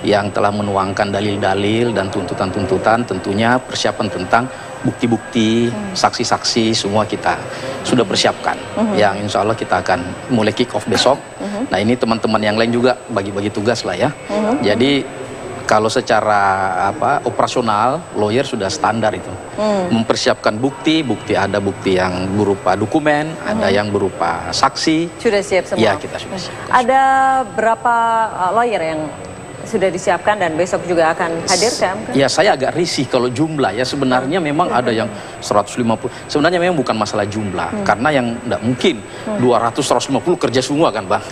yang telah menuangkan dalil-dalil dan tuntutan-tuntutan, tentunya persiapan tentang bukti-bukti, saksi-saksi semua kita sudah persiapkan. Yang insya Allah kita akan mulai kick off besok. Nah ini teman-teman yang lain juga bagi-bagi tugas lah ya. Jadi kalau secara operasional, lawyer sudah standar itu. Mempersiapkan bukti ada bukti yang berupa dokumen, ada yang berupa saksi. Sudah siap semua? Ya, kita sudah siap. Ada berapa lawyer yang sudah disiapkan dan besok juga akan hadir ke MK? Ya, saya agak risih kalau jumlah ya. Sebenarnya memang ada yang 150. Sebenarnya memang bukan masalah jumlah. Karena yang tidak mungkin 200-150 kerja semua kan Bang.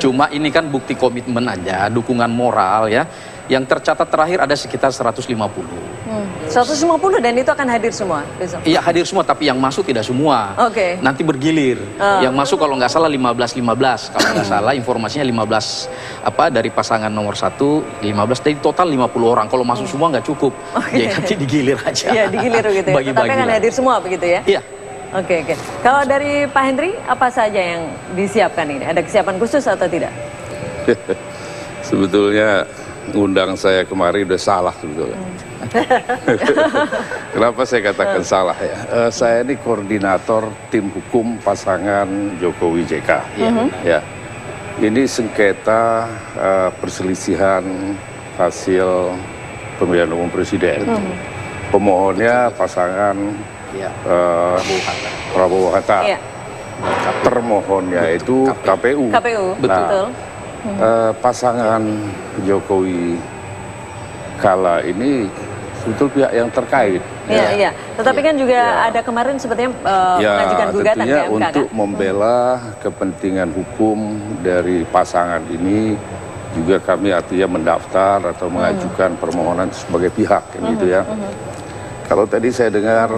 Cuma ini kan bukti komitmen aja, dukungan moral ya. Yang tercatat terakhir ada sekitar 150. 150 dan itu akan hadir semua besok? Iya hadir semua, tapi yang masuk tidak semua. Oke. Nanti bergilir. Yang masuk kalau nggak salah 15-15. Kalau nggak salah informasinya 15 dari pasangan nomor 1, 15. Jadi total 50 orang. Kalau masuk semua nggak cukup. Ya nanti digilir aja. Iya digilir begitu ya. Tapi akan hadir semua begitu ya? Iya. Oke. Kalau dari Pak Henry, apa saja yang disiapkan ini? Ada kesiapan khusus atau tidak? Sebetulnya ngundang saya kemari udah salah sebetulnya. Kenapa saya katakan salah ya? Saya ini koordinator tim hukum pasangan Jokowi JK. Ya. Ini sengketa perselisihan hasil pemilihan umum presiden. Pemohonnya pasangan Prabowo Hatta. Termohonnya itu KPU. Betul. Pasangan Jokowi kala ini sebetulnya pihak yang terkait. Iya. Tetapi kan juga ada kemarin sepertinya mengajukan gugatan ke MK untuk membela kepentingan hukum dari pasangan ini, juga kami artinya mendaftar atau mengajukan permohonan sebagai pihak gitu ya. Kalau tadi saya dengar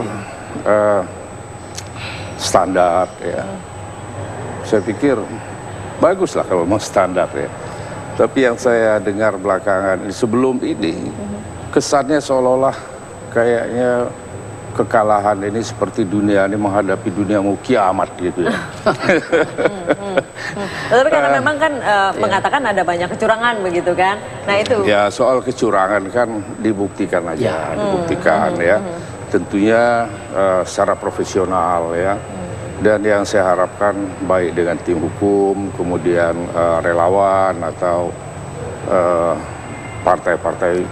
standar ya, saya pikir baguslah kalau mau standar ya. Tapi yang saya dengar belakangan sebelum ini kesannya seolah-olah kayaknya kekalahan ini seperti dunia ini menghadapi dunia mau kiamat gitu ya. Tapi karena memang kan mengatakan ada banyak kecurangan begitu kan. Nah itu. Ya soal kecurangan kan dibuktikan aja, dibuktikan ya. Tentunya secara profesional ya. Dan yang saya harapkan baik dengan tim hukum, kemudian relawan atau partai-partai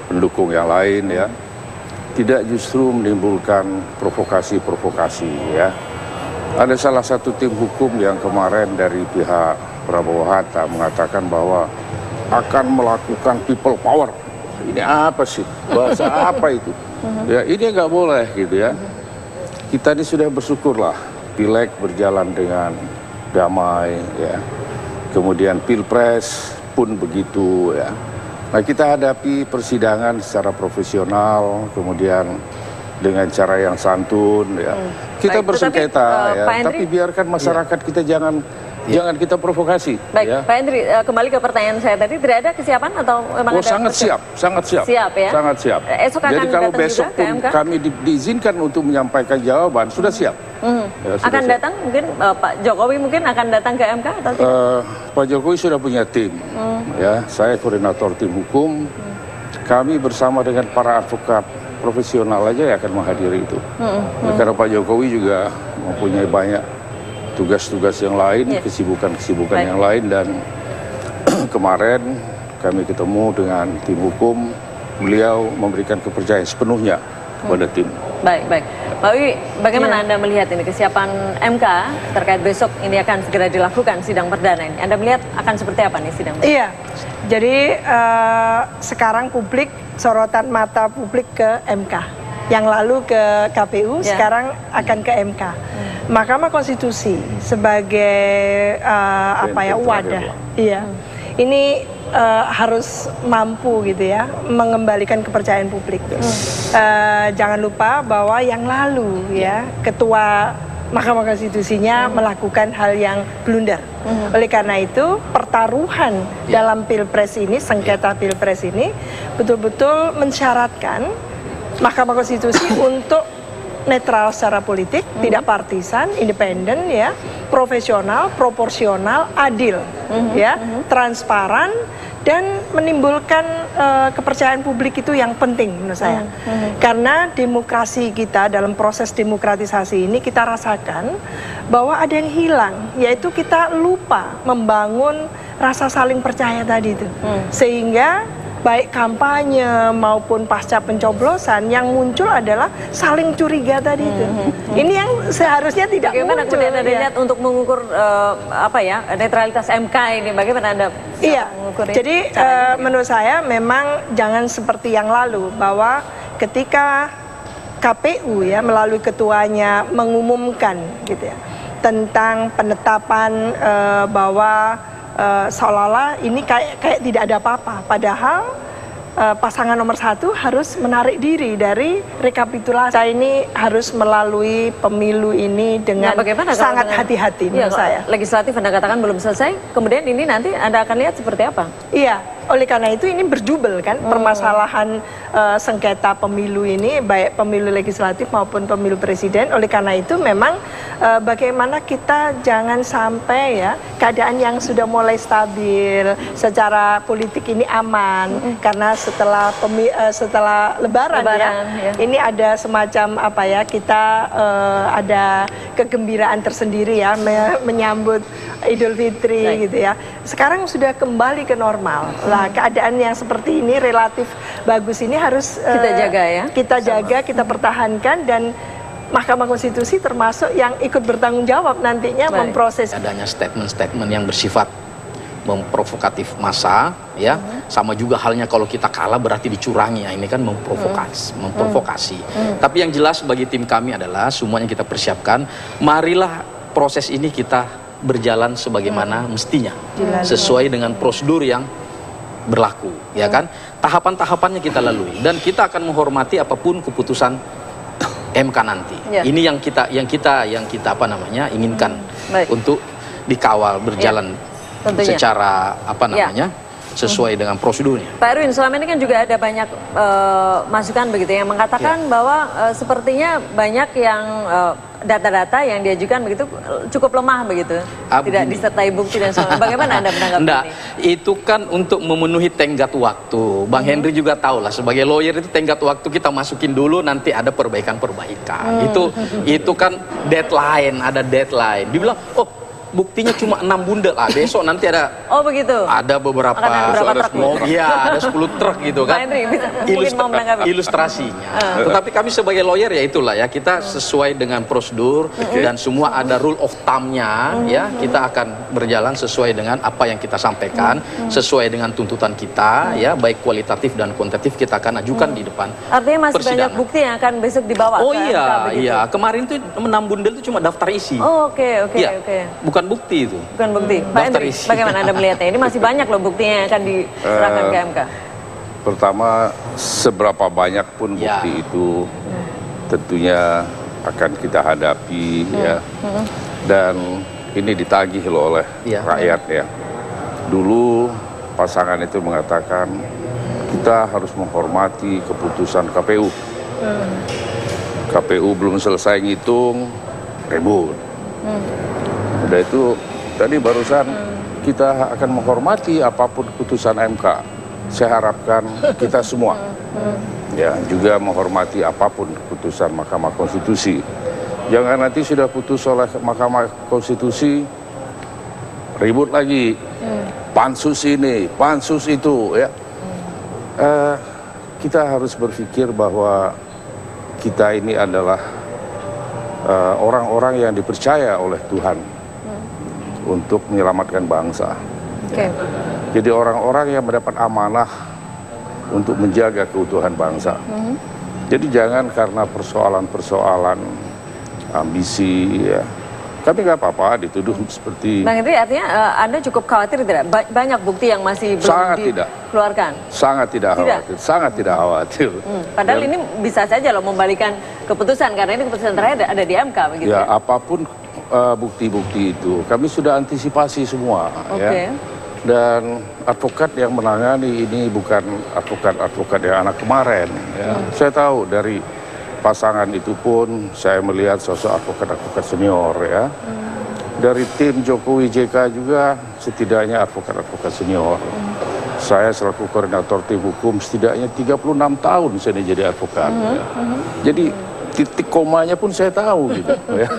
pendukung yang lain ya, tidak justru menimbulkan provokasi-provokasi ya. Ada salah satu tim hukum yang kemarin dari pihak Prabowo Hatta mengatakan bahwa akan melakukan people power. Ini apa sih? Bahasa apa itu? Ya ini nggak boleh gitu ya. Kita ini sudah bersyukurlah. Pileg berjalan dengan damai ya. Kemudian Pilpres pun begitu ya. Nah kita hadapi persidangan secara profesional, kemudian dengan cara yang santun ya. Kita bersengketa ya, tapi biarkan masyarakat kita jangan kita provokasi. Baik, ya. Pak Henry, kembali ke pertanyaan saya tadi, tidak ada kesiapan atau memang ada? Sangat siap. Siap ya? Sangat siap. Esok akan jadi kalau datang besok juga ke pun MK? kami diizinkan untuk menyampaikan jawaban, sudah siap. Ya, sudah akan siap. Datang mungkin Pak Jokowi mungkin akan datang ke MK atau tidak? Pak Jokowi sudah punya tim. Ya, saya koordinator tim hukum. Kami bersama dengan para advokat profesional aja yang akan menghadiri itu. Karena Pak Jokowi juga mempunyai banyak tugas-tugas yang lain, kesibukan-kesibukan yang lain, dan kemarin kami ketemu dengan tim hukum, beliau memberikan kepercayaan sepenuhnya kepada tim. Baik. Pak Wiwi, bagaimana Anda melihat ini kesiapan MK terkait besok ini akan segera dilakukan sidang perdana ini? Anda melihat akan seperti apa nih sidang perdana? Iya, jadi sekarang sorotan mata publik ke MK. Yang lalu ke KPU, sekarang akan ke MK. Mahkamah Konstitusi sebagai wadah, ini harus mampu gitu ya mengembalikan kepercayaan publik. Jangan lupa bahwa yang lalu ya Ketua Mahkamah Konstitusinya melakukan hal yang blunder. Oleh karena itu pertaruhan dalam Pilpres ini, sengketa Pilpres ini betul-betul mensyaratkan Mahkamah Konstitusi untuk netral secara politik, tidak partisan, independen ya, profesional, proporsional, adil ya, transparan dan menimbulkan kepercayaan publik itu yang penting menurut saya. Karena demokrasi kita dalam proses demokratisasi ini kita rasakan bahwa ada yang hilang, yaitu kita lupa membangun rasa saling percaya tadi itu. Sehingga baik kampanye maupun pasca pencoblosan yang muncul adalah saling curiga tadi itu. Ini yang seharusnya tidak Bagaimana muncul. kemudian Anda lihat untuk mengukur netralitas MK ini? Bagaimana Anda Iya, mengukur ini? jadi menurut saya memang jangan seperti yang lalu bahwa ketika KPU ya melalui ketuanya mengumumkan gitu ya tentang penetapan bahwa seolah-olah ini kayak tidak ada apa-apa, padahal pasangan nomor 1 harus menarik diri dari rekapitulasi. Saya ini harus melalui pemilu ini dengan sangat hati-hati menurut saya. Legislatif Anda katakan belum selesai, kemudian ini nanti Anda akan lihat seperti apa? Iya, oleh karena itu ini berjubel kan permasalahan sengketa pemilu ini, baik pemilu legislatif maupun pemilu presiden. Oleh karena itu memang bagaimana kita jangan sampai ya keadaan yang sudah mulai stabil secara politik ini aman, karena setelah Lebaran ya, ini ada semacam apa ya, kita ada kegembiraan tersendiri ya menyambut Idul Fitri gitu ya. Sekarang sudah kembali ke normal. Lah keadaan yang seperti ini relatif bagus ini harus kita jaga ya. Kita jaga, kita pertahankan, dan Mahkamah Konstitusi termasuk yang ikut bertanggung jawab nantinya memproses. Adanya statement-statement yang bersifat memprovokatif massa ya, sama juga halnya kalau kita kalah berarti dicurangi ya, ini kan memprovokasi. Tapi yang jelas bagi tim kami adalah semuanya kita persiapkan, marilah proses ini kita berjalan sebagaimana mestinya, sesuai dengan prosedur yang berlaku ya kan, tahapan-tahapannya kita lalui, dan kita akan menghormati apapun keputusan MK nanti. Ini yang kita apa namanya inginkan untuk dikawal berjalan secara apa namanya sesuai dengan prosedurnya. Pak Erwin, selama ini kan juga ada banyak masukan begitu yang mengatakan bahwa sepertinya banyak yang data-data yang diajukan begitu cukup lemah begitu, tidak disertai bukti dan sebagainya. Bagaimana Anda menanggapi ini? Itu kan untuk memenuhi tenggat waktu. Bang Henry juga tahu lah, sebagai lawyer itu tenggat waktu kita masukin dulu, nanti ada perbaikan-perbaikan. Itu kan deadline, ada deadline. Dibilang, oh buktinya cuma 6 bundel lah, besok nanti ada ada beberapa truk, ada 10 truk gitu kan. Ilustrasinya. Tetapi kami sebagai lawyer ya itulah ya, kita sesuai dengan prosedur dan semua ada rule of thumb-nya ya, kita akan berjalan sesuai dengan apa yang kita sampaikan, sesuai dengan tuntutan kita ya, baik kualitatif dan kuantitatif kita akan ajukan di depan. Artinya masih banyak bukti yang akan besok dibawa ke MK, iya, kemarin tuh 6 bundel itu cuma daftar isi. Oke. Bukan bukti itu. Bukan bukti. Pak Hendri, bagaimana Anda melihatnya? Ini masih banyak loh buktinya yang akan diserahkan ke MK. Pertama, seberapa banyak pun bukti itu tentunya akan kita hadapi ya. Dan ini ditagih loh oleh rakyat ya. Dulu pasangan itu mengatakan kita harus menghormati keputusan KPU. KPU belum selesai ngitung, ribut. Udah itu tadi barusan kita akan menghormati apapun keputusan MK. Saya harapkan kita semua ya juga menghormati apapun keputusan Mahkamah Konstitusi. Jangan nanti sudah putus oleh Mahkamah Konstitusi ribut lagi, pansus ini, pansus itu ya. Kita harus berpikir bahwa kita ini adalah orang-orang yang dipercaya oleh Tuhan untuk menyelamatkan bangsa. Jadi orang-orang yang mendapat amanah untuk menjaga keutuhan bangsa. Jadi jangan karena persoalan-persoalan ambisi ya, kami nggak apa-apa dituduh seperti. Bang Henry, artinya Anda cukup khawatir tidak? Banyak bukti yang masih belum dikeluarkan? Sangat tidak khawatir, sangat tidak khawatir. Padahal ini bisa saja loh membalikan keputusan, karena ini keputusan terakhir ada di MK begitu ya? Apapun bukti-bukti itu kami sudah antisipasi semua ya. Dan advokat yang menangani ini bukan advokat yang anak kemarin ya. Saya tahu dari pasangan itu pun saya melihat sosok advokat senior ya. Dari tim Jokowi JK juga setidaknya advokat senior. Saya selaku koordinator tim hukum setidaknya 36 tahun saya jadi advokat. Ya. Jadi titik komanya pun saya tahu gitu. Ya.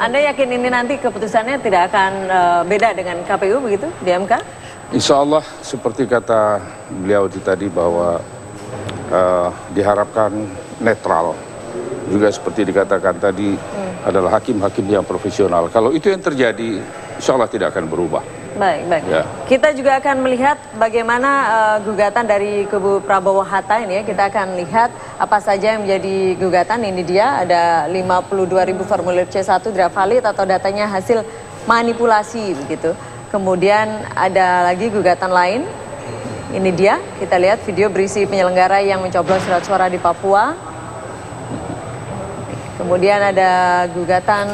Anda yakin ini nanti keputusannya tidak akan beda dengan KPU begitu di MK? Insya Allah seperti kata beliau tadi bahwa diharapkan netral. Juga seperti dikatakan tadi adalah hakim-hakim yang profesional. Kalau itu yang terjadi, insya Allah tidak akan berubah. Baik, baik. Ya. Kita juga akan melihat bagaimana gugatan dari kubu Prabowo Hatta ini ya. Kita akan lihat apa saja yang menjadi gugatan. Ini dia ada 52.000 formulir C1 tidak valid atau datanya hasil manipulasi begitu. Kemudian ada lagi gugatan lain. Ini dia, kita lihat video berisi penyelenggara yang mencoblos surat suara di Papua. Kemudian ada gugatan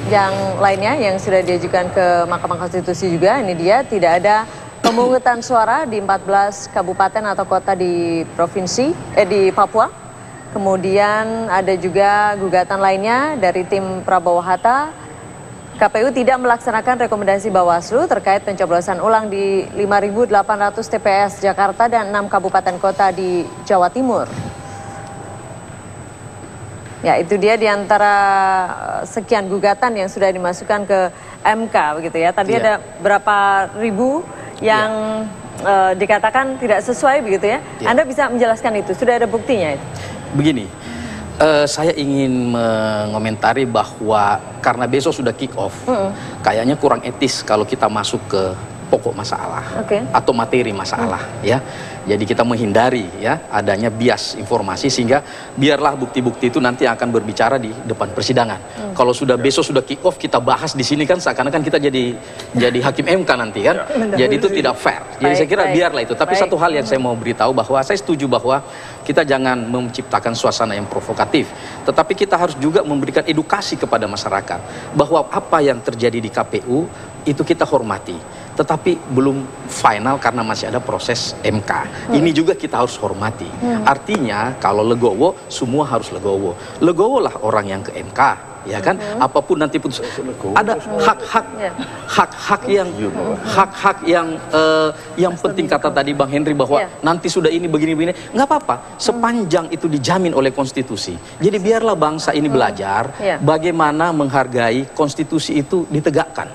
yang lainnya yang sudah diajukan ke Mahkamah Konstitusi juga. Ini dia, tidak ada pemungutan suara di 14 kabupaten atau kota di di Papua. Kemudian ada juga gugatan lainnya dari tim Prabowo Hatta. KPU tidak melaksanakan rekomendasi Bawaslu terkait pencoblosan ulang di 5.800 TPS Jakarta dan 6 kabupaten kota di Jawa Timur. Ya, itu dia di antara sekian gugatan yang sudah dimasukkan ke MK begitu ya. Tadi ada berapa ribu yang dikatakan tidak sesuai begitu ya. Anda bisa menjelaskan itu, sudah ada buktinya itu? Begini, saya ingin mengomentari bahwa karena besok sudah kick off, kayaknya kurang etis kalau kita masuk ke pokok masalah atau materi masalah ya. Jadi kita menghindari ya adanya bias informasi sehingga biarlah bukti-bukti itu nanti akan berbicara di depan persidangan. Kalau sudah besok sudah kick off kita bahas di sini kan seakan-akan kita jadi hakim MK nanti kan. Jadi itu tidak fair. Jadi saya kira biarlah itu. Tapi satu hal yang saya mau beritahu bahwa saya setuju bahwa kita jangan menciptakan suasana yang provokatif, tetapi kita harus juga memberikan edukasi kepada masyarakat bahwa apa yang terjadi di KPU itu kita hormati, tetapi belum final karena masih ada proses MK. Ini juga kita harus hormati. Artinya kalau legowo, semua harus legowo. Legowo lah orang yang ke MK, ya kan? Apapun nanti putus, ada hak-hak yang penting kata tadi Bang Henry bahwa nanti sudah ini begini-begini, nggak apa-apa. Sepanjang itu dijamin oleh konstitusi. Jadi biarlah bangsa ini belajar bagaimana menghargai konstitusi itu ditegakkan.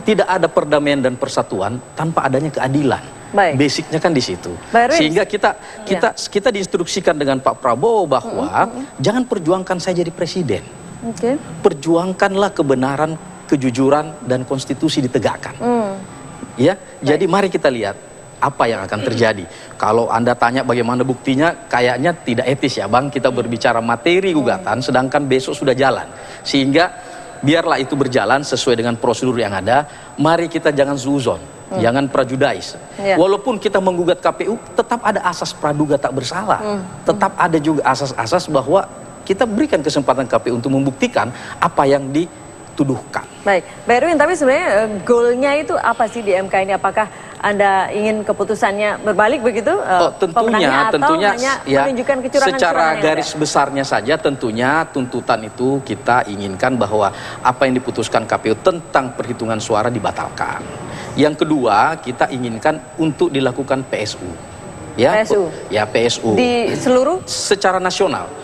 Tidak ada perdamaian dan persatuan tanpa adanya keadilan. Basicnya kan di situ. Sehingga kita diinstruksikan dengan Pak Prabowo bahwa jangan perjuangkan saya jadi presiden. Perjuangkanlah kebenaran, kejujuran dan konstitusi ditegakkan. Ya, jadi mari kita lihat apa yang akan terjadi. Kalau Anda tanya bagaimana buktinya, kayaknya tidak etis ya Bang, kita berbicara materi gugatan sedangkan besok sudah jalan. Sehingga biarlah itu berjalan sesuai dengan prosedur yang ada. Mari kita jangan zuzon, jangan prejudis. Walaupun kita menggugat KPU, tetap ada asas praduga tak bersalah. Tetap ada juga asas-asas bahwa kita berikan kesempatan KPU untuk membuktikan apa yang dituduhkan. Baik, Pak Erwin, tapi sebenarnya goalnya itu apa sih di MK ini? Apakah Anda ingin keputusannya berbalik begitu? Tentunya ya, menunjukkan kecurangan secara garis besarnya saja tentunya tuntutan itu kita inginkan bahwa apa yang diputuskan KPU tentang perhitungan suara dibatalkan. Yang kedua, kita inginkan untuk dilakukan PSU. Ya, PSU. Di seluruh? Secara nasional.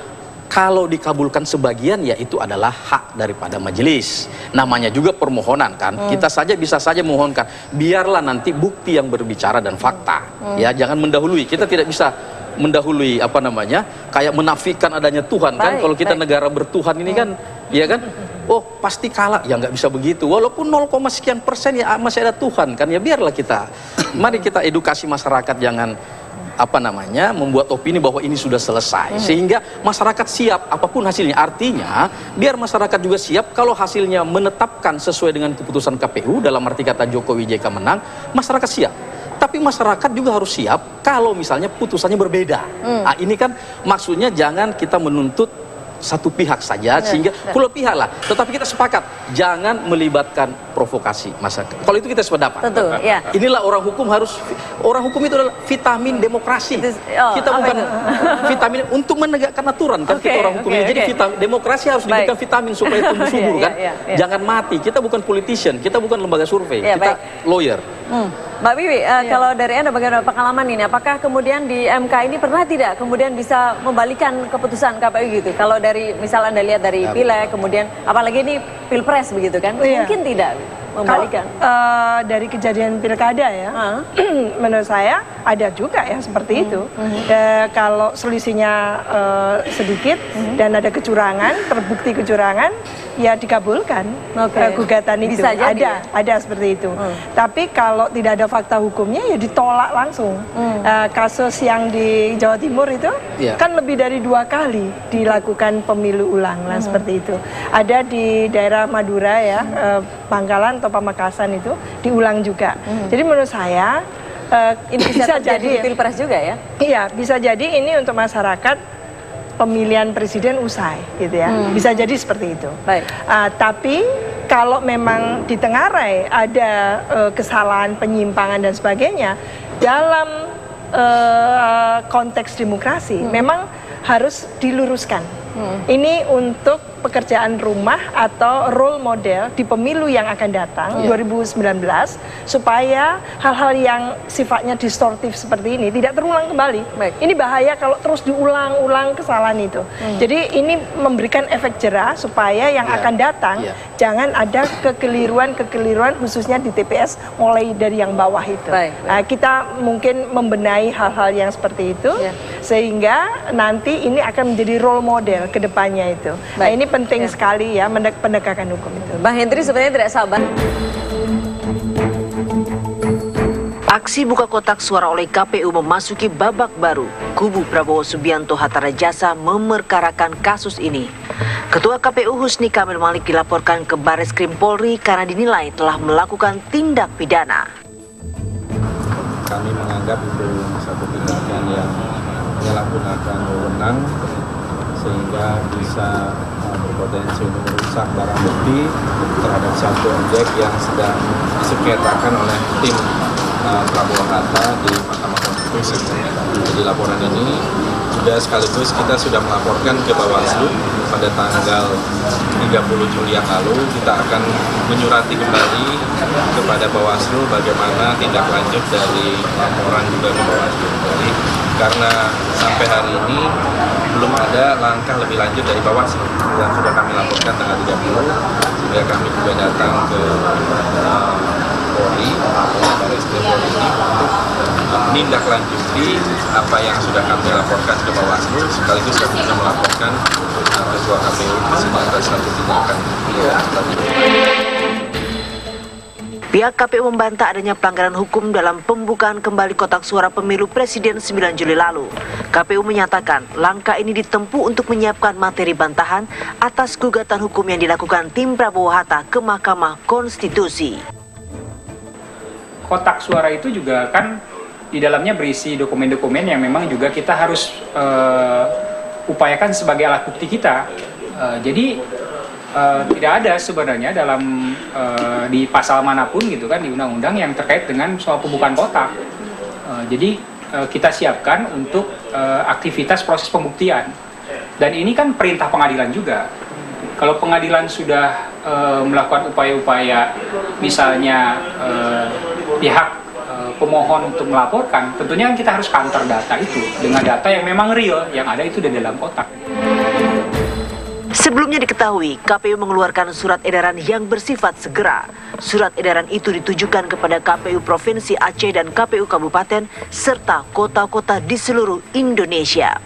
Kalau dikabulkan sebagian ya itu adalah hak daripada majelis. Namanya juga permohonan kan. Kita saja bisa saja memohonkan. Biarlah nanti bukti yang berbicara dan fakta. Ya, jangan mendahului. Kita tidak bisa mendahului apa namanya? Kayak menafikan adanya Tuhan kan. Kalau kita negara bertuhan ini kan, ya kan? Oh, pasti kalah. Ya nggak bisa begitu. Walaupun 0, sekian persen ya masih ada Tuhan kan. Ya biarlah kita. Mari kita edukasi masyarakat, jangan apa namanya membuat opini bahwa ini sudah selesai sehingga masyarakat siap apapun hasilnya. Artinya biar masyarakat juga siap kalau hasilnya menetapkan sesuai dengan keputusan KPU, dalam arti kata Jokowi JK menang, masyarakat siap. Tapi masyarakat juga harus siap kalau misalnya putusannya berbeda. Nah, ini kan maksudnya jangan kita menuntut satu pihak saja sehingga puluh pihak lah. Tetapi kita sepakat jangan melibatkan provokasi masyarakat. Kalau itu kita sependapat. Tentu, ya. Inilah orang hukum itu adalah vitamin demokrasi. Kita bukan vitamin untuk menegakkan aturan kan kita orang hukum ini. Jadi demokrasi harus diberikan vitamin supaya tumbuh subur kan. Jangan mati. Kita bukan politician, kita bukan lembaga survei, kita lawyer. Mbak Wiwi, kalau dari Anda bagaimana pengalaman ini? Apakah kemudian di MK ini pernah tidak kemudian bisa membalikan keputusan KPU gitu? Kalau dari misal Anda lihat dari Pileg, kemudian apalagi ini Pilpres begitu kan? Mungkin tidak membalikan. Dari kejadian pilkada ya, menurut saya ada juga ya seperti itu. Kalau selisihnya sedikit dan ada kecurangan, terbukti kecurangan, ya dikabulkan gugatan itu. Bisa jadi, ada seperti itu. Tapi kalau tidak ada fakta hukumnya ya ditolak langsung. Kasus yang di Jawa Timur itu kan lebih dari 2 kali dilakukan pemilu ulang lah seperti itu. Ada di daerah Madura ya, Bangkalan atau Pamekasan itu diulang juga. Jadi menurut saya ini bisa jadi di Pilpres juga ya? Iya, bisa jadi ini untuk masyarakat pemilihan presiden usai gitu ya. Bisa jadi seperti itu. Baik. Tapi kalau memang ditengarai ada kesalahan, penyimpangan dan sebagainya dalam konteks demokrasi memang harus diluruskan. Ini untuk pekerjaan rumah atau role model di pemilu yang akan datang 2019 supaya hal-hal yang sifatnya distortif seperti ini tidak terulang kembali. Ini bahaya kalau terus diulang-ulang kesalahan itu. Jadi ini memberikan efek jerah supaya yang akan datang jangan ada kekeliruan khususnya di TPS mulai dari yang bawah itu. Kita mungkin membenahi hal-hal yang seperti itu sehingga nanti ini akan menjadi role model ke depannya itu. Nah, ini penting sekali ya penegakan hukum itu. Bang Hendri sebenarnya tidak sabar. Aksi buka kotak suara oleh KPU memasuki babak baru. Kubu Prabowo Subianto Hatta Rajasa memerkarakan kasus ini. Ketua KPU Husni Kamil Malik dilaporkan ke Barreskrim Polri karena dinilai telah melakukan tindak pidana. Kami menganggap itu satu tindakan yang menyalahgunakan wewenang sehingga bisa berpotensi untuk merusak barang bukti terhadap satu objek yang sedang disengketakan oleh tim Prabowo Hatta di Mahkamah Konstitusi. Jadi laporan ini sekaligus kita sudah melaporkan ke Bawaslu pada tanggal 30 Juli yang lalu. Kita akan menyurati kembali kepada Bawaslu bagaimana tindak lanjut dari laporan juga ke Bawaslu. Jadi karena sampai hari ini belum ada langkah lebih lanjut dari Bawaslu yang sudah kami laporkan tanggal 30, sehingga kami juga datang ke Polri, Barreskrim Polri ini untuk menindaklanjuti apa yang sudah kami laporkan ke Bawaslu, sekaligus kami juga melaporkan Ketua KPU atas satu tindakan tadi. Pihak KPU membantah adanya pelanggaran hukum dalam pembukaan kembali kotak suara pemilu presiden 9 Juli lalu. KPU menyatakan langkah ini ditempuh untuk menyiapkan materi bantahan atas gugatan hukum yang dilakukan tim Prabowo Hatta ke Mahkamah Konstitusi. Kotak suara itu juga kan di dalamnya berisi dokumen-dokumen yang memang juga kita harus upayakan sebagai alat bukti kita. Jadi tidak ada sebenarnya dalam di pasal manapun gitu kan di undang-undang yang terkait dengan soal pembukaan kotak. Jadi kita siapkan untuk aktivitas proses pembuktian. Dan ini kan perintah pengadilan juga. Kalau pengadilan sudah melakukan upaya-upaya misalnya pihak pemohon untuk melaporkan, tentunya kita harus counter data itu dengan data yang memang real yang ada itu di dalam kotak. Sebelumnya diketahui, KPU mengeluarkan surat edaran yang bersifat segera. Surat edaran itu ditujukan kepada KPU Provinsi Aceh dan KPU Kabupaten, serta kota-kota di seluruh Indonesia.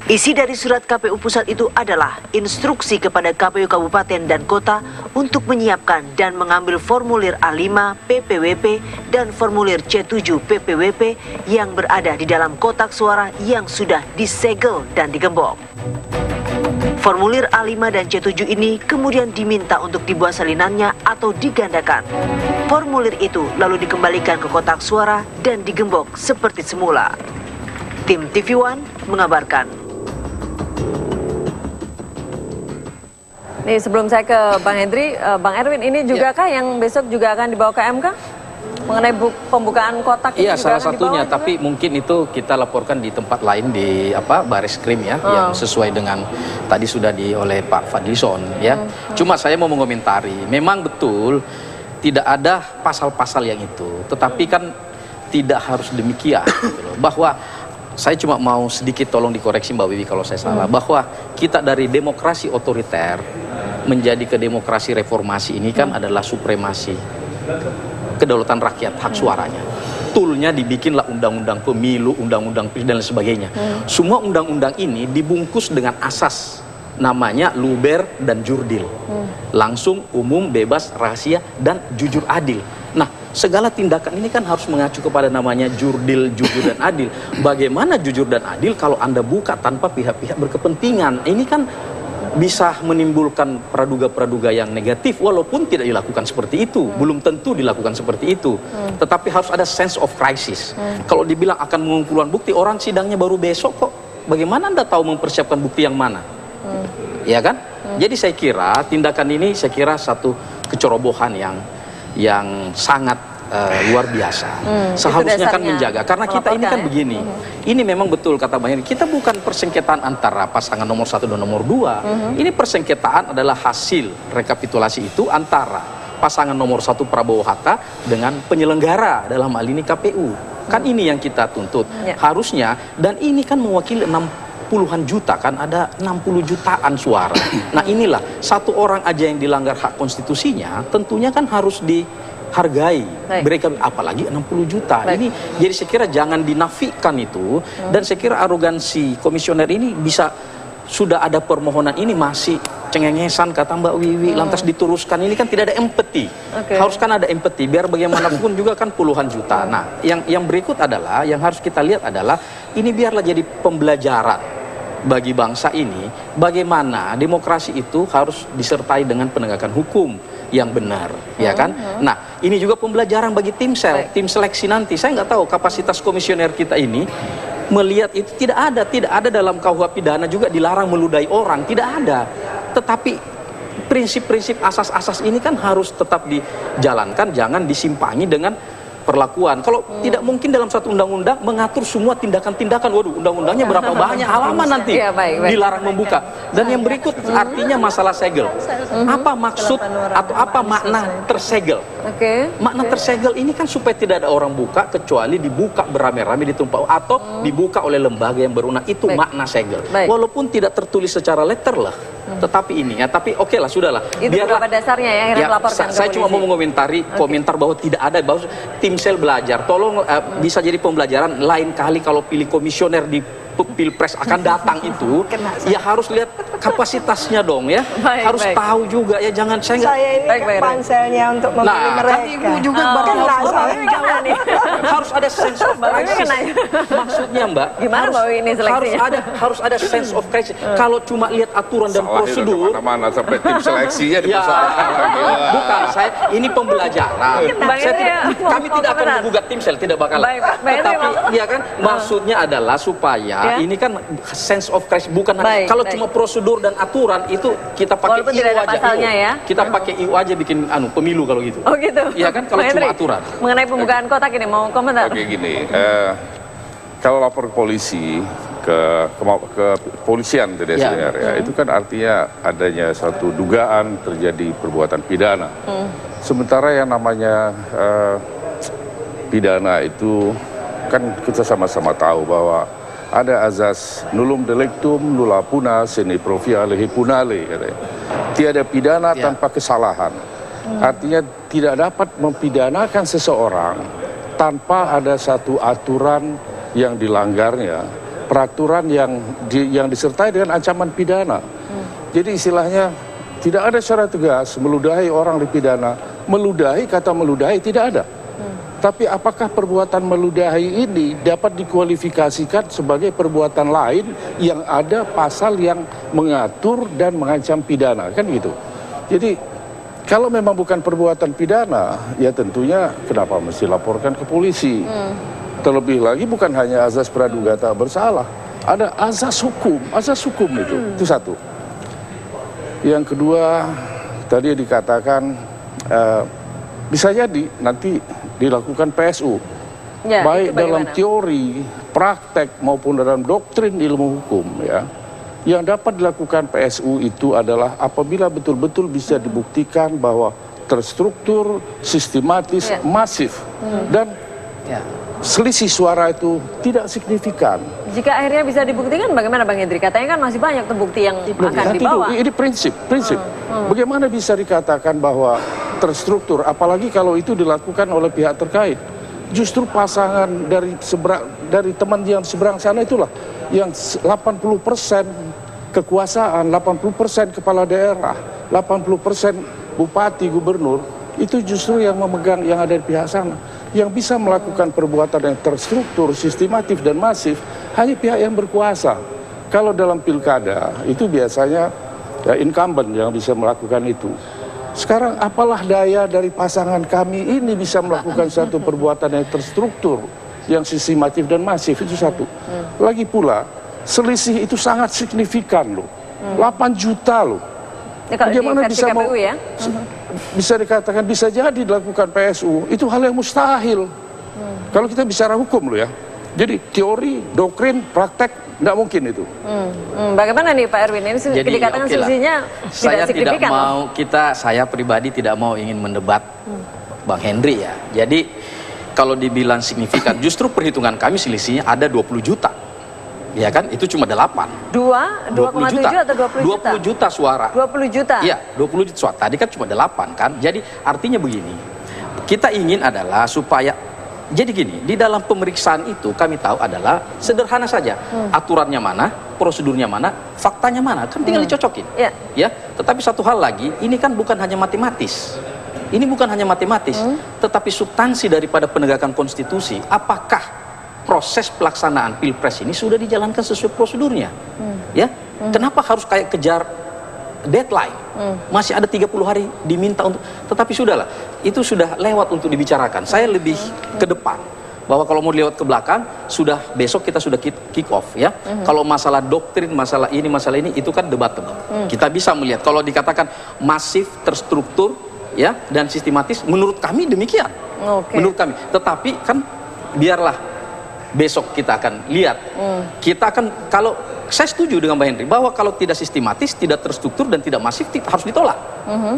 Isi dari surat KPU Pusat itu adalah instruksi kepada KPU Kabupaten dan Kota untuk menyiapkan dan mengambil formulir A5 PPWP dan formulir C7 PPWP yang berada di dalam kotak suara yang sudah disegel dan digembok. Formulir A5 dan C7 ini kemudian diminta untuk dibuat salinannya atau digandakan. Formulir itu lalu dikembalikan ke kotak suara dan digembok seperti semula. Tim TV One mengabarkan. Nih sebelum saya ke Bang Hendri, Bang Erwin, ini juga kah yang besok juga akan dibawa ke MK? Mengenai pembukaan kotak iya, juga salah akan satunya, dibawa tapi juga? mungkin itu kita laporkan di tempat lain di Barreskrim ya, yang sesuai dengan tadi sudah oleh Pak Fadlison ya. Cuma saya mau mengomentari, memang betul tidak ada pasal-pasal yang itu. Tetapi kan tidak harus demikian gitu loh. Bahwa saya cuma mau sedikit tolong dikoreksi Mbak Wiwi kalau saya salah, bahwa kita dari demokrasi otoriter menjadi ke demokrasi reformasi ini kan adalah supremasi kedaulatan rakyat, hak suaranya. Toolnya dibikinlah undang-undang pemilu, undang-undang dan lain sebagainya. Semua undang-undang ini dibungkus dengan asas namanya luber dan jurdil. Langsung, umum, bebas, rahasia, dan jujur adil. Nah, segala tindakan ini kan harus mengacu kepada namanya jurdil, jujur, dan adil. Bagaimana jujur dan adil kalau Anda buka tanpa pihak-pihak berkepentingan? Ini kan bisa menimbulkan praduga-praduga yang negatif, walaupun tidak dilakukan seperti itu. Belum tentu dilakukan seperti itu. Tetapi harus ada sense of crisis. Kalau dibilang akan mengumpulkan bukti, orang sidangnya baru besok kok. Bagaimana Anda tahu mempersiapkan bukti yang mana? Ya kan? Jadi saya kira tindakan ini satu kecerobohan yang sangat luar biasa. Seharusnya kan menjaga, karena kita ini kan begini. Ini memang betul kata Bang Heri, kita bukan persengketaan antara pasangan nomor 1 dan nomor 2. Ini persengketaan adalah hasil rekapitulasi itu antara pasangan nomor 1 Prabowo Hatta dengan penyelenggara, dalam hal ini KPU. Kan ini yang kita tuntut. Harusnya, dan ini kan mewakili puluhan juta, kan ada 60 jutaan suara. Nah, inilah satu orang aja yang dilanggar hak konstitusinya, tentunya kan harus dihargai. Mereka apalagi 60 juta. Ini jadi saya kira jangan dinafikan itu, dan saya kira arogansi komisioner ini bisa, sudah ada permohonan ini masih cengengesan kata Mbak Wiwi, lantas diteruskan. Ini kan tidak ada empati. Harus kan ada empati, biar bagaimanapun juga kan puluhan juta. Nah, yang berikut adalah, yang harus kita lihat adalah, ini biarlah jadi pembelajaran bagi bangsa ini, bagaimana demokrasi itu harus disertai dengan penegakan hukum yang benar, ya kan? Nah, ini juga pembelajaran bagi tim seleksi nanti. Saya nggak tahu kapasitas komisioner kita ini melihat itu, tidak ada dalam KUHP pidana juga dilarang meludahi orang, tidak ada. Tetapi prinsip-prinsip asas-asas ini kan harus tetap dijalankan, jangan disimpangi dengan perlakuan. Kalau tidak mungkin dalam satu undang-undang mengatur semua tindakan-tindakan. Waduh, undang-undangnya berapa banyak halaman nanti dilarang membuka. Dan yang berikut artinya masalah segel. Apa maksud atau apa makna tersegel? Makna tersegel ini kan supaya tidak ada orang buka, kecuali dibuka beramai-ramai, ditumpah, atau dibuka oleh lembaga yang berwenang. Itu makna segel. Walaupun tidak tertulis secara letter lah. Tetapi ini ya, tapi oke lah, sudahlah. Itu berapa dasarnya ya yang melaporkan ke saya cuma mau mengomentari komentar bahwa tidak ada, bahwa tim sel belajar. Tolong bisa jadi pembelajaran lain kali kalau pilih komisioner di Pilpres akan datang itu, ya harus lihat kapasitasnya dong ya. Harus tahu juga ya, jangan saya ini kan panselnya untuk memilih mereka. Kan ibu juga harus ada sense of crisis. Maksudnya Mbak, gimana Mbak ini seleksinya? Harus ada sense of crisis. Kalau cuma lihat aturan dan prosedur, mana sampai tim seleksinya dipersoalkan lagi. Bukan, ini pembelajaran. Kami tidak akan menggugat tim sel, tidak bakal. Tapi ya kan, maksudnya adalah supaya ini kan sense of crisis, bukan kalau cuma prosedur dan aturan itu kita pakai IU aja. Kita pakai IU aja bikin pemilu kalau gitu. Oh gitu. Iya kan, kalau cuma aturan. Mengenai pembukaan kotak ini mau komentar? Oke, gini, kalau lapor ke polisi, ke polisian TDSR ya, itu kan artinya adanya satu dugaan terjadi perbuatan pidana. Sementara yang namanya pidana itu kan kita sama-sama tahu bahwa ada azas nullum delictum nulla puna sine profia lehi punale, katanya. Tiada pidana tanpa kesalahan. Artinya tidak dapat mempidanakan seseorang tanpa ada satu aturan yang dilanggarnya, peraturan yang disertai dengan ancaman pidana. Jadi istilahnya tidak ada secara tegas meludahi orang dipidana. Meludahi, kata meludahi tidak ada. Tapi apakah perbuatan meludahi ini dapat dikualifikasikan sebagai perbuatan lain yang ada pasal yang mengatur dan mengancam pidana, kan gitu. Jadi kalau memang bukan perbuatan pidana, ya tentunya kenapa mesti laporkan ke polisi. Terlebih lagi bukan hanya azas praduga tak bersalah, ada azas hukum itu satu. Yang kedua, tadi dikatakan bisa jadi nanti dilakukan PSU, baik dalam teori, praktek maupun dalam doktrin ilmu hukum ya. Yang dapat dilakukan PSU itu adalah apabila betul-betul bisa dibuktikan bahwa terstruktur, sistematis, masif, dan selisih suara itu tidak signifikan. Jika akhirnya bisa dibuktikan, bagaimana Bang Hendri? Katanya kan masih banyak tuh bukti yang akan dibawa. Ini prinsip. Bagaimana bisa dikatakan bahwa terstruktur, apalagi kalau itu dilakukan oleh pihak terkait? Justru pasangan dari teman yang seberang sana itulah yang 80% kekuasaan, 80% kepala daerah, 80% bupati, gubernur, itu justru yang memegang yang ada di pihak sana. Yang bisa melakukan perbuatan yang terstruktur, sistematif dan masif hanya pihak yang berkuasa. Kalau dalam pilkada itu biasanya incumbent yang bisa melakukan itu. Sekarang apalah daya dari pasangan kami ini bisa melakukan satu perbuatan yang terstruktur, yang sistematif dan masif, itu satu. Lagi pula, selisih itu sangat signifikan loh. 8 juta loh. Bagaimana bisa KPU, bisa dikatakan bisa jadi dilakukan PSU, itu hal yang mustahil. Kalau kita bicara hukum loh ya. Jadi teori, doktrin, praktek, tidak mungkin itu. Bagaimana nih Pak Erwin? Ini dikatakan selisihnya tidak signifikan. Saya pribadi tidak mau ingin mendebat Bang Hendri ya. Jadi kalau dibilang signifikan, justru perhitungan kami selisihnya ada 20 juta. Ya kan, itu cuma 8. 2,7 atau 20 juta? 20 juta suara. 20 juta? Iya, 20 juta suara. Tadi kan cuma 8 kan. Jadi artinya begini, kita ingin adalah supaya, jadi gini, di dalam pemeriksaan itu kami tahu adalah sederhana saja. Aturannya mana, prosedurnya mana, faktanya mana, kan tinggal dicocokin. Ya, tetapi satu hal lagi, ini kan bukan hanya matematis. Ini bukan hanya matematis, tetapi substansi daripada penegakan konstitusi. Apakah proses pelaksanaan pilpres ini sudah dijalankan sesuai prosedurnya? Ya, kenapa harus kayak kejar deadline? Masih ada 30 hari diminta untuk, tetapi sudahlah, itu sudah lewat untuk dibicarakan. Saya lebih ke depan, bahwa kalau mau lewat ke belakang, sudah besok kita sudah kick off ya. Kalau masalah doktrin, masalah ini, itu kan debatable. Kita bisa melihat, kalau dikatakan masif, terstruktur, ya, dan sistematis, menurut kami demikian. Menurut kami, tetapi kan biarlah besok kita akan lihat. Kita akan, kalau saya setuju dengan Mbak Hendri bahwa kalau tidak sistematis, tidak terstruktur dan tidak masif harus ditolak.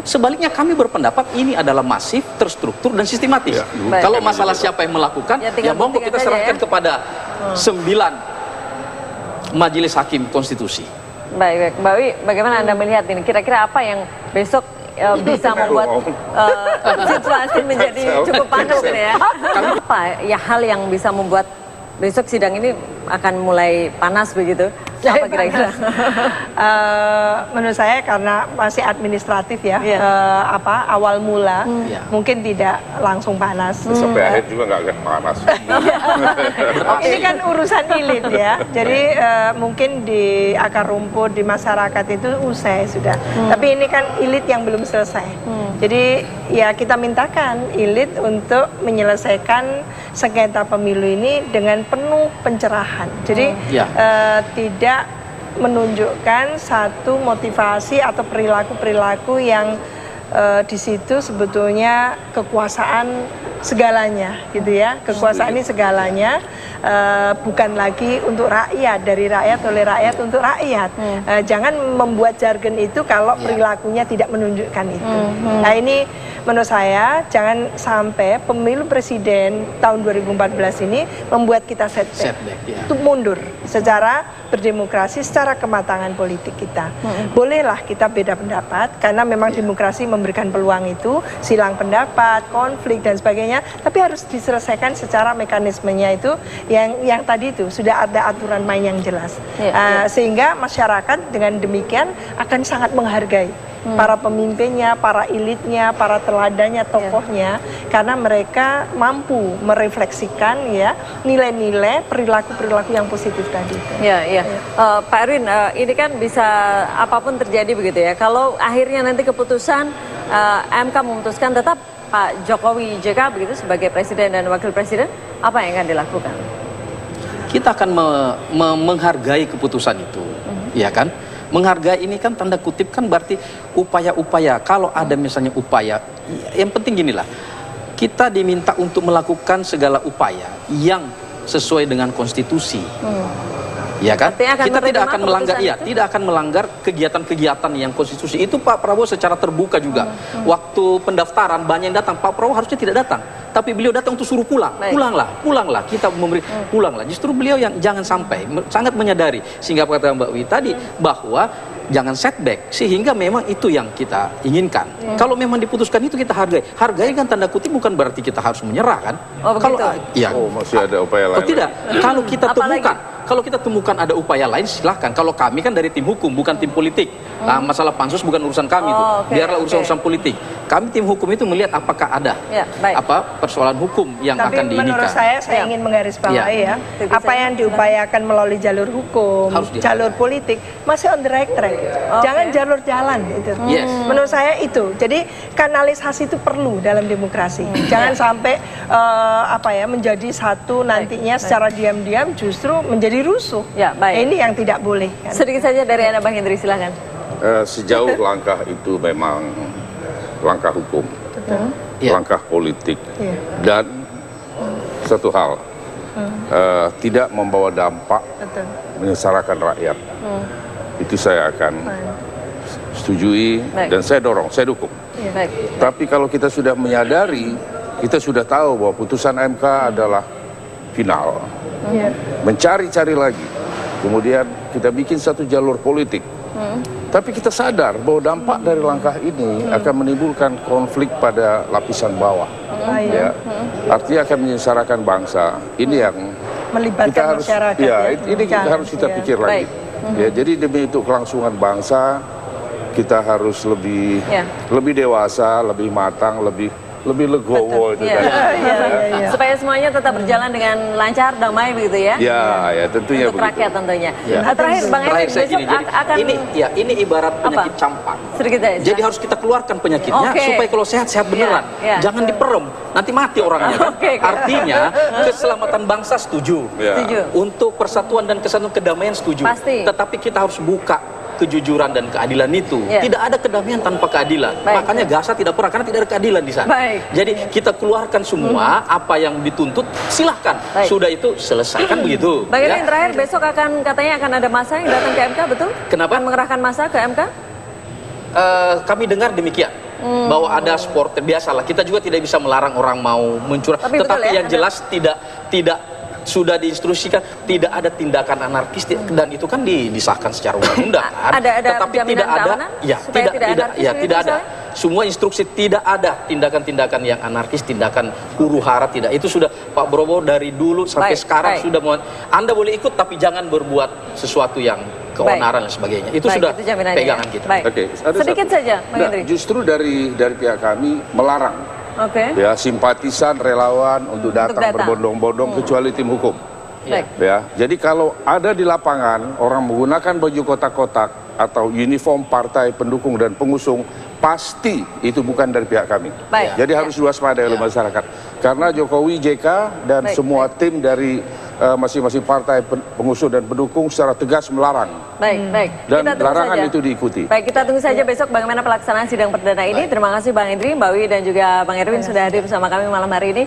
Sebaliknya kami berpendapat ini adalah masif, terstruktur dan sistematis. Kalau masalah siapa yang melakukan, ya monggo kita serahkan kepada 9 majelis hakim konstitusi. Baik, Mbak Wi, bagaimana Anda melihat ini? Kira-kira apa yang besok bisa membuat situasi menjadi cukup panas ini ya? Apa ya hal yang bisa membuat besok sidang ini akan mulai panas begitu? Apa kira-kira? Menurut saya karena masih administratif ya, awal mula mungkin tidak langsung panas. Sampai akhir juga nggak akan panas. Ini kan urusan elit ya, jadi mungkin di akar rumput di masyarakat itu usai sudah. Tapi ini kan elit yang belum selesai. Jadi ya kita mintakan elit untuk menyelesaikan sengketa pemilu ini dengan penuh pencerahan. Jadi tidak menunjukkan satu motivasi atau perilaku-perilaku yang di situ sebetulnya kekuasaan segalanya gitu ya. Kekuasaan ini segalanya, bukan lagi untuk rakyat, dari rakyat oleh rakyat untuk rakyat. Jangan membuat jargon itu kalau perilakunya tidak menunjukkan itu. Nah ini menurut saya jangan sampai pemilu presiden tahun 2014 ini membuat kita setback untuk mundur secara berdemokrasi, secara kematangan politik kita. Bolehlah kita beda pendapat karena memang demokrasi memberikan peluang itu, silang pendapat, konflik dan sebagainya, tapi harus diselesaikan secara mekanismenya itu yang tadi itu sudah ada aturan main yang jelas. Sehingga masyarakat dengan demikian akan sangat menghargai para pemimpinnya, para elitnya, para teladannya, tokohnya, karena mereka mampu merefleksikan ya nilai-nilai perilaku-perilaku yang positif tadi. Pak Erwin, ini kan bisa apapun terjadi begitu ya. Kalau akhirnya nanti keputusan MK memutuskan tetap Pak Jokowi JK begitu sebagai presiden dan wakil presiden, apa yang akan dilakukan? Kita akan menghargai keputusan itu, ya kan? Menghargai ini kan tanda kutip kan berarti upaya-upaya. Kalau ada misalnya upaya, yang penting ginilah, kita diminta untuk melakukan segala upaya yang sesuai dengan konstitusi. Ya kan? Artinya akan Kita tidak menerima akan melanggar, keputusan ya, itu? tidak akan melanggar kegiatan-kegiatan yang konstitusi. Itu Pak Prabowo secara terbuka juga. Waktu pendaftaran banyak yang datang, Pak Prabowo harusnya tidak datang, tapi beliau datang untuk suruh pulang. Baik. Pulanglah. Kita memberi pulanglah. Justru beliau yang jangan sampai sangat menyadari, sehingga kata Mbak Wi tadi bahwa jangan setback, sehingga memang itu yang kita inginkan. Kalau memang diputuskan itu kita hargai. Hargai kan tanda kutip bukan berarti kita harus menyerah kan? Oh, Kalau begitu? ya, Oh, masih ada upaya lain. tidak. Kalau kita Apalagi? temukan ada upaya lain, silahkan. Kalau kami kan dari tim hukum, bukan tim politik. Nah, masalah pansus bukan urusan kami itu. Oh, oke, Biarlah oke. urusan politik. Kami tim hukum itu melihat apakah ada Ya, baik. persoalan hukum yang Tapi akan diinikan. menurut saya Ya. ingin menggarisbawahi ya, Tentu apa saja. yang diupayakan melalui jalur hukum, Harus dihargai. jalur politik masih on the right track. Jangan jalur jalan itu. Yes. Menurut saya itu. Jadi kanalisasi itu perlu dalam demokrasi. Jangan sampai menjadi satu nantinya secara diam-diam justru menjadi rusuh. Ya, baik. Ini yang tidak boleh. Kan? Sedikit saja dari Anda Bang Hendri, silahkan. Sejauh langkah itu memang langkah hukum, Ya. langkah politik, Iya. dan satu hal, tidak membawa dampak Betul. menyengsarakan rakyat. Itu saya akan setujui Baik. dan saya dorong, saya dukung. Baik. Tapi kalau kita sudah menyadari, kita sudah tahu bahwa putusan MK adalah final, Iya. mencari-cari lagi, kemudian kita bikin satu jalur politik. Tapi kita sadar bahwa dampak dari langkah ini akan menimbulkan konflik pada lapisan bawah. Ya. Artinya akan menyengsarakan bangsa. Ini yang Melibatkan kita harus, masyarakat. ya, Ya. ini kita Jangan, harus kita ya. pikir lagi. Baik. Ya, jadi demi untuk kelangsungan bangsa, kita harus lebih Ya. lebih dewasa, lebih matang, lebih legowo itu Iya. tadi. Supaya semuanya tetap berjalan dengan lancar, damai begitu ya. Ya, tentunya Untuk begitu. rakyat tentunya. Ya. Terakhir Bang Hendri, Terakhir saya besok gini, jadi akan ini ibarat penyakit campak. sedikit aja. Jadi harus kita keluarkan penyakitnya Oke. supaya kalau sehat-sehat beneran. Iya. Jangan diperem, nanti mati orangnya. Kan? Oke. Artinya keselamatan bangsa setuju. Ya. Setuju. Untuk persatuan dan kesatuan kedamaian setuju. Pasti. Tetapi kita harus buka kejujuran dan keadilan itu. Ya. Tidak ada kedamaian tanpa keadilan. Baik. Makanya Gaza tidak pernah, karena tidak ada keadilan di sana. Baik. Jadi kita keluarkan semua apa yang dituntut, silahkan. Baik. Sudah itu selesaikan begitu. Bang Hendri, Ya. terakhir besok katanya akan ada masa yang datang ke MK, betul? Kenapa? Akan mengerahkan masa ke MK? Kami dengar demikian. Bahwa ada supporter, biasalah. Kita juga tidak bisa melarang orang mau mencurah. Tapi betul Tetapi ya, yang jelas tidak sudah diinstruksikan tidak ada tindakan anarkis, dan itu kan disahkan secara undang-undang kan. Ada Tetapi jaminan tidak ada, keamanan ya supaya tidak anarkis begitu tidak ada. misalnya? Semua instruksi, tidak ada tindakan-tindakan yang anarkis, tindakan huru-hara, tidak. Itu sudah Pak Prabowo dari dulu sampai Baik, sekarang baik. sudah Anda boleh ikut tapi jangan berbuat sesuatu yang keonaran dan sebagainya. Itu Baik, sudah itu jaminannya pegangan ya. kita. Baik. Oke, ada Sedikit satu. saja, Bang Nah, Hendri. justru dari pihak kami melarang Oke. ya simpatisan relawan untuk datang datang. berbondong-bondong kecuali tim hukum. Baik. Ya, jadi kalau ada di lapangan orang menggunakan baju kotak-kotak atau uniform partai pendukung dan pengusung, pasti itu bukan dari pihak kami. Baik. Jadi Ya. harus diwaspadai oleh masyarakat. Karena Jokowi, JK dan Baik, semua tim dari masing-masing partai pengusung dan pendukung secara tegas melarang. Baik. Dan Kita tunggu larangan saja. itu diikuti. Baik, kita tunggu saja besok bagaimana pelaksanaan sidang perdana ini. Terima kasih Bang Hendri, Mbak Wi dan juga Bang Erwin sudah hadir bersama kami malam hari ini.